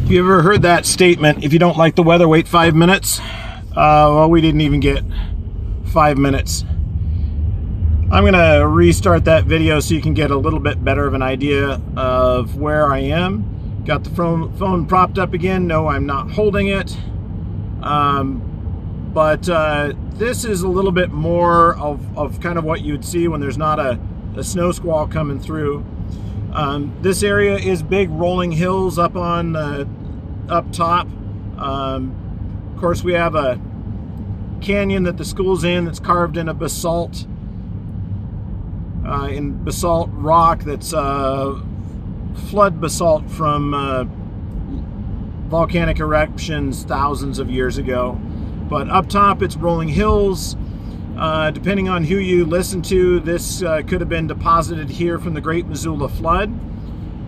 Have you ever heard that statement, if you don't like the weather, wait 5 minutes? Well, we didn't even get 5 minutes. I'm gonna restart that video so you can get a little bit better of an idea of where I am. Got the phone propped up again. No, I'm not holding it. But this is a little bit more of kind of what you'd see when there's not a snow squall coming through. This area is big rolling hills up on up top. Of course, we have a canyon that the school's in that's carved in a basalt rock that's flood basalt from volcanic eruptions thousands of years ago. But up top, it's rolling hills. Depending on who you listen to, this could have been deposited here from the Great Missoula Flood.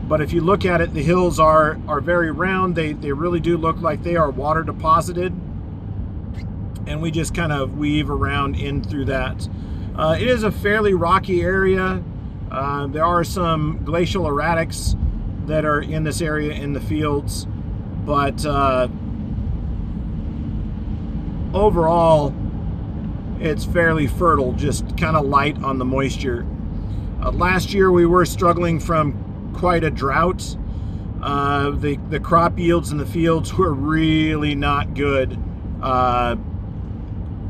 But if you look at it, the hills are very round. They really do look like they are water deposited. And we just kind of weave around in through that. It is a fairly rocky area. There are some glacial erratics that are in this area in the fields. But overall, it's fairly fertile, just kind of light on the moisture. Last year we were struggling from quite a drought. The crop yields in the fields were really not good.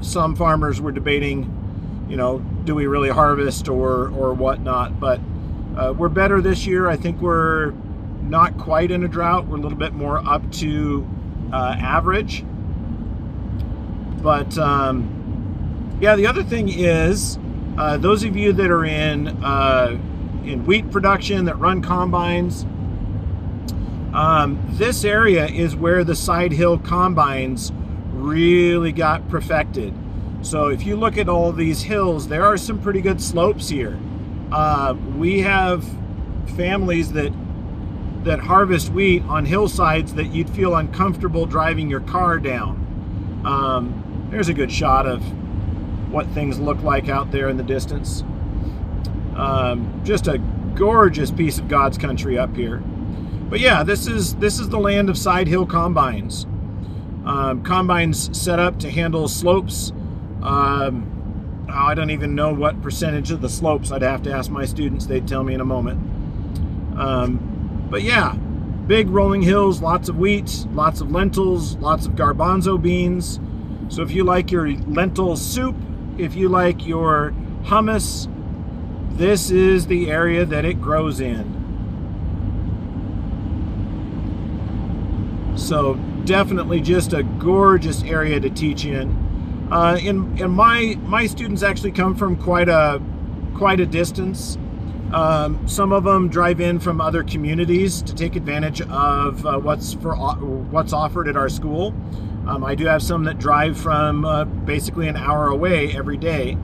Some farmers were debating, you know, do we really harvest or whatnot, but we're better this year. I think we're not quite in a drought. We're a little bit more up to average. But yeah, the other thing is, those of you that are in wheat production that run combines, this area is where the side hill combines really got perfected. So if you look at all these hills, there are some pretty good slopes here. We have families that harvest wheat on hillsides that you'd feel uncomfortable driving your car down. There's a good shot of what things look like out there in the distance. Just a gorgeous piece of God's country up here. But yeah, this is the land of side hill combines. Combines set up to handle slopes. I don't even know what percentage of the slopes. I'd have to ask my students. They'd tell me in a moment. But yeah, big rolling hills, lots of wheat, lots of lentils, lots of garbanzo beans. So if you like your lentil soup, if you like your hummus, this is the area that it grows in. So definitely just a gorgeous area to teach in. And my students actually come from quite a distance. Some of them drive in from other communities to take advantage of what's offered at our school. I do have some that drive from basically an hour away every day.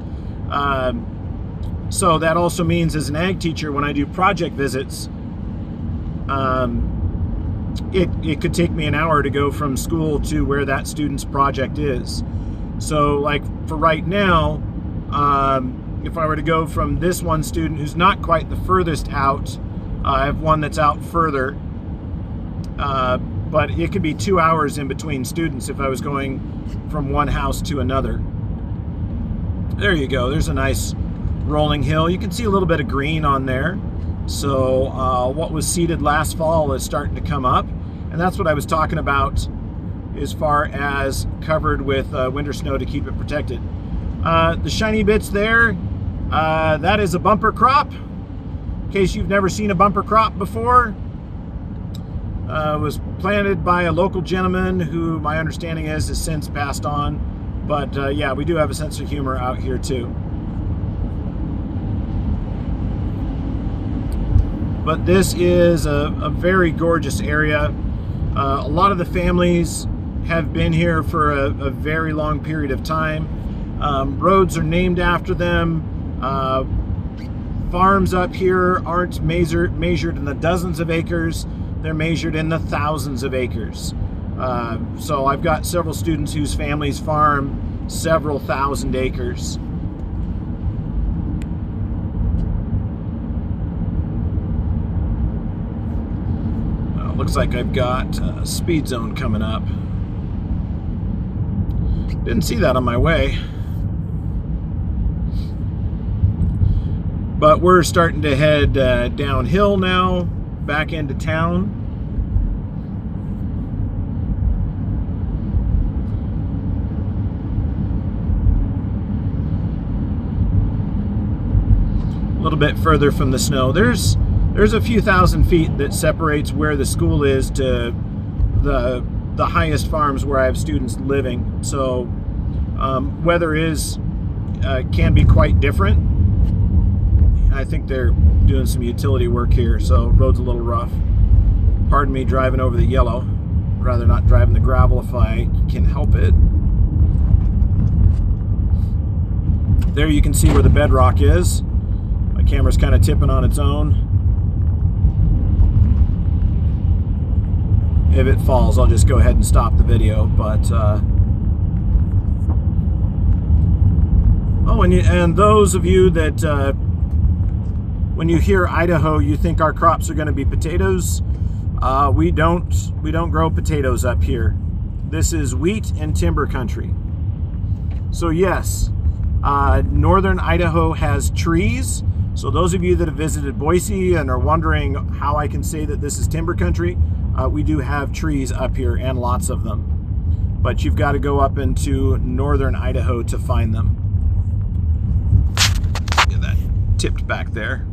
So that also means, as an ag teacher, when I do project visits, it could take me an hour to go from school to where that student's project is. So like for right now, if I were to go from this one student who's not quite the furthest out, I have one that's out further, but it could be 2 hours in between students if I was going from one house to another. There you go. There's a nice rolling hill. You can see a little bit of green on there. So what was seeded last fall is starting to come up. And that's what I was talking about as far as covered with winter snow to keep it protected. The shiny bits there, that is a bumper crop. In case you've never seen a bumper crop before, it was planted by a local gentleman who my understanding is has since passed on. But yeah, we do have a sense of humor out here too. But this is a very gorgeous area. A lot of the families have been here for a very long period of time. Roads are named after them. Farms up here aren't measured in the dozens of acres. They're measured in the thousands of acres. So I've got several students whose families farm several thousand acres. Looks like I've got a speed zone coming up. Didn't see that on my way. But we're starting to head downhill now, back into town. A little bit further from the snow. There's a few thousand feet that separates where the school is to the highest farms where I have students living. So weather can be quite different. I think they're doing some utility work here, so road's a little rough. Pardon me driving over the yellow. I'd rather not driving the gravel if I can help it. There you can see where the bedrock is. My camera's kind of tipping on its own. If it falls, I'll just go ahead and stop the video, but oh, and those of you that when you hear Idaho, you think our crops are going to be potatoes. We don't grow potatoes up here. This is wheat and timber country. So yes, northern Idaho has trees. So those of you that have visited Boise and are wondering how I can say that this is timber country, we do have trees up here and lots of them. But you've got to go up into northern Idaho to find them. Get that tipped back there.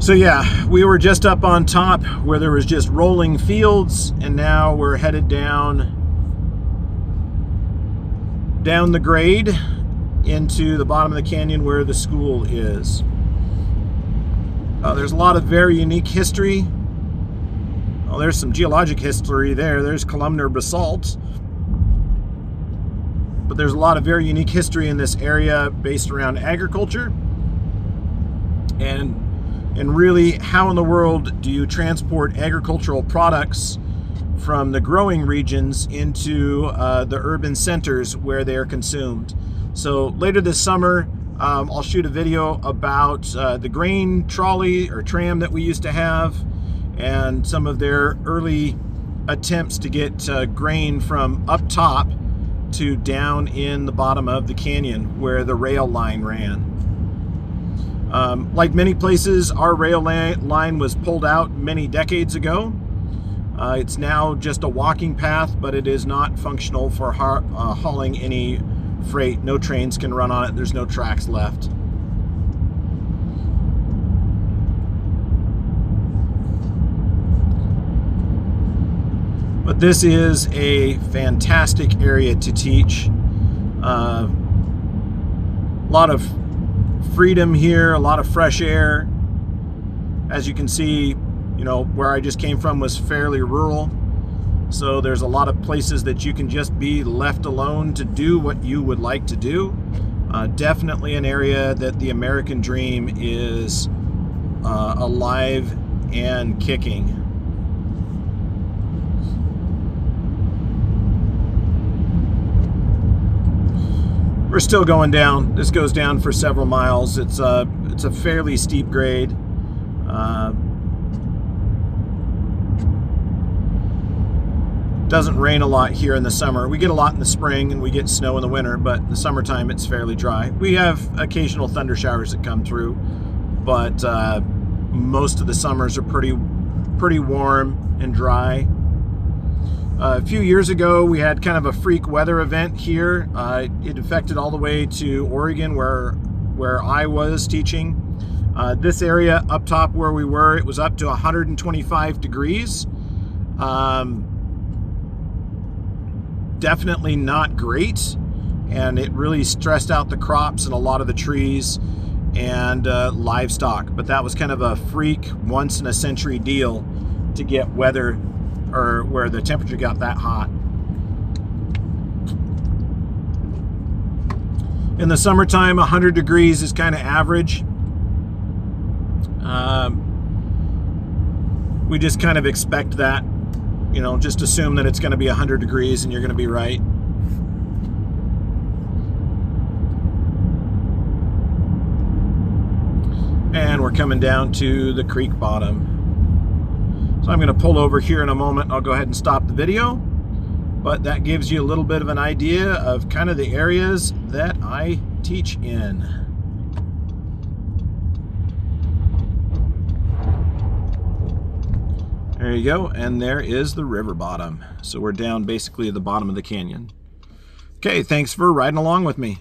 So yeah, we were just up on top where there was just rolling fields, and now we're headed down the grade into the bottom of the canyon where the school is. There's a lot of very unique history. Oh, there's some geologic history there. There's columnar basalt. But there's a lot of very unique history in this area based around agriculture. And really, how in the world do you transport agricultural products from the growing regions into the urban centers where they are consumed? So later this summer, I'll shoot a video about the grain trolley or tram that we used to have, and some of their early attempts to get grain from up top to down in the bottom of the canyon where the rail line ran. Like many places, our rail line was pulled out many decades ago. It's now just a walking path, but it is not functional for hauling any freight. No trains can run on it. There's no tracks left. But this is a fantastic area to teach. A lot of freedom here, a lot of fresh air. As you can see, you know, where I just came from was fairly rural. So there's a lot of places that you can just be left alone to do what you would like to do. Definitely an area that the American dream is alive and kicking. We're still going down. This goes down for several miles. It's a fairly steep grade. Doesn't rain a lot here in the summer. We get a lot in the spring and we get snow in the winter, but in the summertime it's fairly dry. We have occasional thunder showers that come through, but most of the summers are pretty warm and dry. A few years ago, we had kind of a freak weather event here. It affected all the way to Oregon, where I was teaching. This area up top where we were, it was up to 125 degrees. Definitely not great, and it really stressed out the crops and a lot of the trees and livestock. But that was kind of a freak, once-in-a-century deal to get weather or where the temperature got that hot. In the summertime, 100 degrees is kind of average. We just kind of expect that you know, just assume that it's going to be 100 degrees and you're going to be right. And we're coming down to the creek bottom. So I'm going to pull over here in a moment. I'll go ahead and stop the video. But that gives you a little bit of an idea of kind of the areas that I teach in. There you go, and there is the river bottom. So we're down basically at the bottom of the canyon. Okay, thanks for riding along with me.